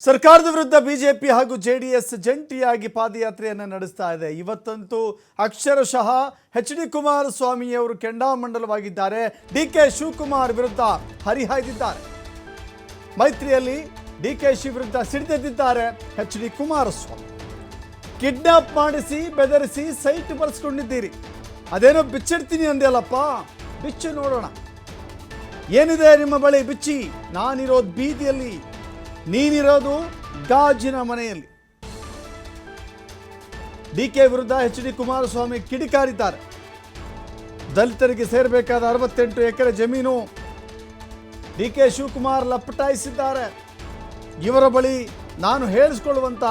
ಸರ್ಕಾರದ ವಿರುದ್ಧ ಬಿಜೆಪಿ ಹಾಗೂ ಜೆಡಿಎಸ್ ಜಂಟಿಯಾಗಿ ಪಾದಯಾತ್ರೆಯನ್ನು ನಡೆಸ್ತಾ ಇದೆ. ಇವತ್ತಂತೂ ಅಕ್ಷರಶಃ ಎಚ್.ಡಿ. ಕುಮಾರಸ್ವಾಮಿ ಅವರು ಕೆಂಡಾಮಂಡಲವಾಗಿದ್ದಾರೆ. ಡಿ.ಕೆ. ಶಿವಕುಮಾರ್ ವಿರುದ್ಧ ಹರಿಹಾಯ್ದಿದ್ದಾರೆ. ಮೈತ್ರಿಯಲ್ಲಿ ಡಿ.ಕೆ.ಶಿ ವಿರುದ್ಧ ಸಿಡಿದೆದ್ದಿದ್ದಾರೆ ಎಚ್.ಡಿ. ಕುಮಾರಸ್ವಾಮಿ. ಕಿಡ್ನಾಪ್ ಮಾಡಿಸಿ ಬೆದರಿಸಿ ಸೈಟ್ ಬರ್ಸ್ಕೊಂಡಿದ್ದೀರಿ, ಅದೇನೋ ಬಿಚ್ಚಿಡ್ತೀನಿ ಅಂದೆಯಲ್ಲಪ್ಪ, ಬಿಚ್ಚು ನೋಡೋಣ ಏನಿದೆ ನಿಮ್ಮ ಬಳಿ, ಬಿಚ್ಚಿ. ನಾನಿರೋದು ಬೀದಿಯಲ್ಲಿ, ನೀನಿರೋದು ಗಾಜಿನ ಮನೆಯಲ್ಲಿ. ಡಿ.ಕೆ. ವಿರುದ್ಧ ಎಚ್.ಡಿ. ಕುಮಾರಸ್ವಾಮಿ ಕಿಡಿಕಾರಿದ್ದಾರೆ. ದಲಿತರಿಗೆ ಸೇರಬೇಕಾದ 68 ಎಕರೆ ಜಮೀನು ಡಿ.ಕೆ. ಶಿವಕುಮಾರ್ ಲಪಟಾಯಿಸಿದ್ದಾರೆ. ಇವರ ಬಳಿ ನಾನು ಹೇಳಿಸ್ಕೊಳ್ಳುವಂಥ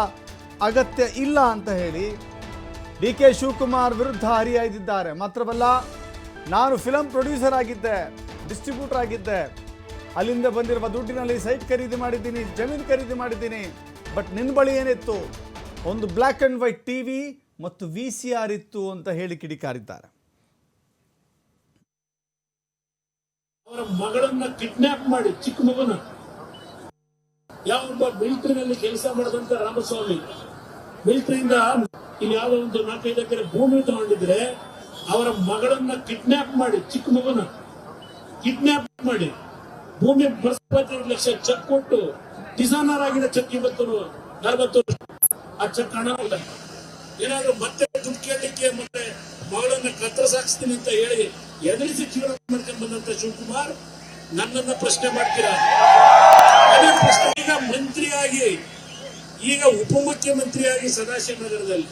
ಅಗತ್ಯ ಇಲ್ಲ ಅಂತ ಹೇಳಿ ಡಿ.ಕೆ. ಶಿವಕುಮಾರ್ ವಿರುದ್ಧ ಹರಿಹಾಯ್ದಿದ್ದಾರೆ. ಮಾತ್ರವಲ್ಲ, ನಾನು ಫಿಲಂ ಪ್ರೊಡ್ಯೂಸರ್ ಆಗಿದ್ದೆ, ಡಿಸ್ಟ್ರಿಬ್ಯೂಟರ್ ಆಗಿದ್ದೆ, ಅಲ್ಲಿಂದ ಬಂದಿರುವ ದುಡ್ಡಿನಲ್ಲಿ ಸೈಟ್ ಖರೀದಿ ಮಾಡಿದ್ದೀನಿ, ಜಮೀನು ಖರೀದಿ ಮಾಡಿದ್ದೀನಿ. ಬಟ್ ನಿನ್ನ ಬಳಿ ಏನಿತ್ತು? ಒಂದು ಬ್ಲ್ಯಾಕ್ ಆ್ಯಂಡ್ ವೈಟ್ ಟಿವಿ ಮತ್ತು VCR ಇತ್ತು ಅಂತ ಹೇಳಿ ಕಿಡಿಕಾರಿದ್ದಾರೆ. ಅವರ ಮಗಳನ್ನ ಕಿಡ್ನಾಪ್ ಮಾಡಿ, ಚಿಕ್ಕ ಮಗನ, ಯಾವೊಬ್ಬ ಮಿಲಿಟರಿನಲ್ಲಿ ಕೆಲಸ ಮಾಡಿದಂತ ರಾಮಸ್ವಾಮಿ, ಮಿಲಿಟರಿಯಿಂದ ಇಲ್ಲಿ ಯಾವುದೋ ಒಂದು 4-5 ಎಕರೆ ಭೂಮಿ ತಗೊಂಡಿದ್ರೆ ಅವರ ಮಗಳನ್ನ ಕಿಡ್ನಾಪ್ ಮಾಡಿ, ಚಿಕ್ಕ ಮಗನ ಕಿಡ್ನಾಪ್ ಮಾಡಿ ಭೂಮಿ 25 ಲಕ್ಷ ಚೆಕ್ ಕೊಟ್ಟು ಡಿಸೈನರ್ ಆಗಿರೋ ಚೆಕ್ ಇವತ್ತು 40 ವರ್ಷ ಆ ಚೆಕ್ ಹಣ ಏನಾದ್ರು ಮತ್ತೆ ದುಡ್ಡು ಕೇಳಲಿಕ್ಕೆ ಮತ್ತೆ ಮಗಳನ್ನ ಕತ್ತರಿಸಾಕ್ಸ್ತೀನಿ ಅಂತ ಹೇಳಿ ಎದುರಿಸಿ ಜೀವನ ಮಾಡ್ಕೊಂಡು ಬಂದಂತ ಶಿವಕುಮಾರ್ ನನ್ನನ್ನ ಪ್ರಶ್ನೆ ಮಾಡ್ತೀರಾ? ಅದೇ ಪ್ರಶ್ನೆ. ಈಗ ಮಂತ್ರಿಯಾಗಿ, ಈಗ ಉಪಮುಖ್ಯಮಂತ್ರಿಯಾಗಿ ಸದಾಶಿವನಗರದಲ್ಲಿ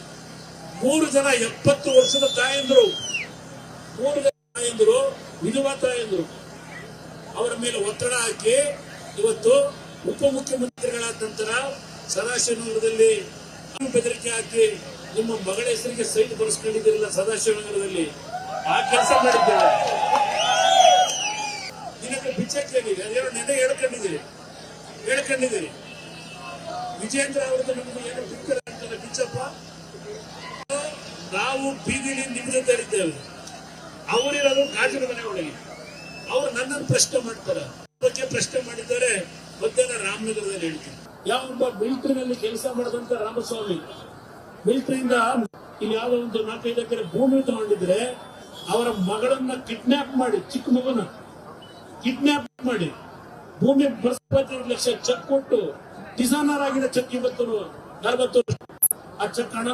3 ಜನ 70 ವರ್ಷದ ತಾಯಂದ್ರು, 3 ಜನ ತಾಯಂದ್ರು, ವಿಧವಾ ತಾಯಂದ್ರು, ಅವರ ಮೇಲೆ ಒತ್ತಡ ಹಾಕಿ ಇವತ್ತು ಉಪಮುಖ್ಯಮಂತ್ರಿಗಳಾದ ನಂತರ ಸದಾಶಿವನಗರದಲ್ಲಿ ಬೆದರಿಕೆ ಹಾಕಿ ನಿಮ್ಮ ಮಗಳ ಹೆಸರಿಗೆ ಸೈಟ್ ಬರ್ಸ್ಕೊಂಡಿದ್ದೀರಲ್ಲ ಸದಾಶಿವನಗರದಲ್ಲಿ, ಆ ಕೆಲಸ ಮಾಡಿದ್ದೇವೆ. ದಿನಕ್ಕೆ ಬಿಚ್ಚಕ್ಕೇನಿದೆ, ಅದೇನೋ ನೆನೆ ಹೇಳ್ಕೊಂಡಿದ್ದೀರಿ. ವಿಜೇಂದ್ರ ಅವ್ರದ್ದು ನಮ್ಗೆ ಏನೋ ಬಿಡ್ತಾರೆ, ಬಿಚ್ಚಪ್ಪ, ನಾವು ಬೀದಿಲಿ ನಿಗದಿದ್ದೇವೆ, ಅವರಿರೋದು ಗಾಜಿನ ಮನೆ ಒಳಗೆ. ಅವರು ನನ್ನನ್ನು ಪ್ರಶ್ನೆ ಮಾಡ್ತಾರೆ, ಬಗ್ಗೆ ಪ್ರಶ್ನೆ ಮಾಡಿದ್ದಾರೆ. ಮಧ್ಯಾಹ್ನ ರಾಮನಗರದಲ್ಲಿ ಹೇಳ್ತೀನಿ, ಯಾವೊಬ್ಬ ಮಿಲಿಟರಿನಲ್ಲಿ ಕೆಲಸ ಮಾಡಿದಂತ ರಾಮಸ್ವಾಮಿ, ಮಿಲಿಟರಿಯಿಂದ ಇಲ್ಲಿ ಯಾವುದೋ ಒಂದು 4-5 ಎಕರೆ ಭೂಮಿ ತಗೊಂಡಿದ್ರೆ ಅವರ ಮಗಳನ್ನ ಕಿಡ್ನಾಪ್ ಮಾಡಿ, ಚಿಕ್ಕ ಮಗನ ಕಿಡ್ನಾಪ್ ಮಾಡಿ ಭೂಮಿ 25 ಲಕ್ಷ ಚೆಕ್ ಕೊಟ್ಟು ಡಿಸೈನರ್ ಆಗಿರೋ ಚೆಕ್ ಇವತ್ತು 40 ವರ್ಷ ಆ ಚೆಕ್ ಹಣ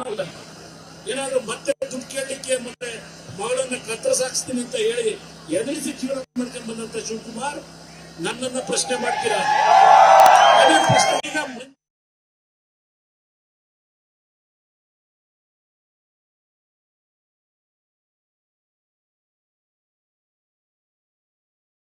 ಏನಾದ್ರು ಮತ್ತೆ ದುಡ್ಡು ಕೇಳಲಿಕ್ಕೆ ಮತ್ತೆ ಮಗಳನ್ನ ಕತ್ತರಿಸಾಕ್ಸ್ತೀನಿ ಅಂತ ಹೇಳಿ ಎದುರಿಸಿ ಜೀವನ ಮಾಡ್ಕೊಂಡು ಬಂದಂತ ಶಿವಕುಮಾರ್ ನನ್ನನ್ನ ಪ್ರಶ್ನೆ ಮಾಡ್ತೀರಾ? ಅದೇ ಪ್ರಶ್ನೆ. ಈಗ